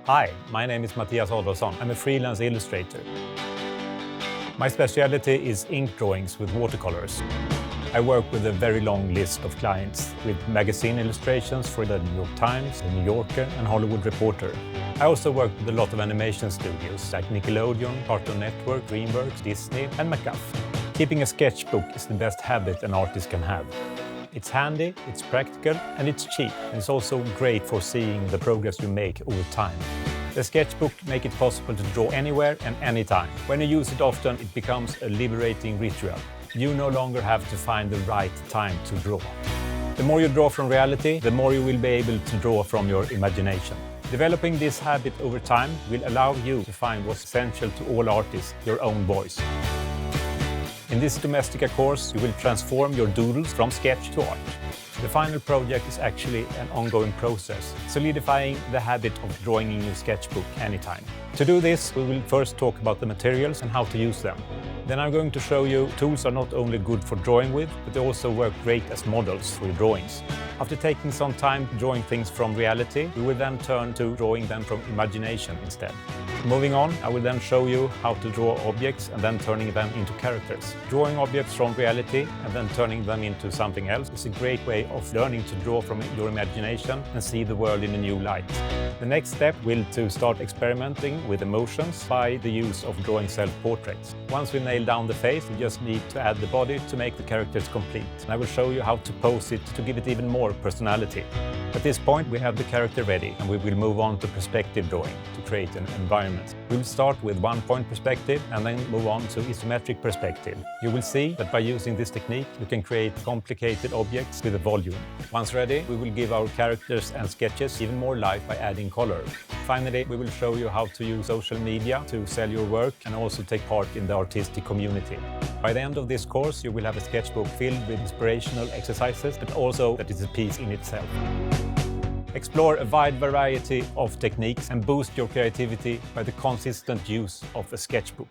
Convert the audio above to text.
Hi, my name is Mattias Adolfsson. I'm a freelance illustrator. My specialty is ink drawings with watercolors. I work with a very long list of clients with magazine illustrations for the New York Times, the New Yorker, and Hollywood Reporter. I also work with a lot of animation studios like Nickelodeon, Cartoon Network, DreamWorks, Disney, and McGuff. Keeping a sketchbook is the best habit an artist can have. It's handy, it's practical, and it's cheap. And it's also great for seeing the progress you make over time. The sketchbook makes it possible to draw anywhere and anytime. When you use it often, it becomes a liberating ritual. You no longer have to find the right time to draw. The more you draw from reality, the more you will be able to draw from your imagination. Developing this habit over time will allow you to find what's essential to all artists, your own voice. In this Domestika course, you will transform your doodles from sketch to art. The final project is actually an ongoing process, solidifying the habit of drawing in your sketchbook anytime. To do this, we will first talk about the materials and how to use them. Then I'm going to show you tools are not only good for drawing with, but they also work great as models for your drawings. After taking some time drawing things from reality, we will then turn to drawing them from imagination instead. Moving on, I will then show you how to draw objects and then turning them into characters. Drawing objects from reality and then turning them into something else is a great way of learning to draw from your imagination and see the world in a new light. The next step will to start experimenting with emotions by the use of drawing self-portraits. Once we nail down the face, we just need to add the body to make the characters complete. And I will show you how to pose it to give it even more personality. At this point, we have the character ready, and we will move on to perspective drawing to create an environment. We will start with one-point perspective and then move on to isometric perspective. You will see that by using this technique, you can create complicated objects with a volume. Once ready, we will give our characters and sketches even more life by adding color. Finally, we will show you how to use social media to sell your work and also take part in the artistic community. By the end of this course, you will have a sketchbook filled with inspirational exercises, but also that is a piece in itself. Explore a wide variety of techniques and boost your creativity by the consistent use of a sketchbook.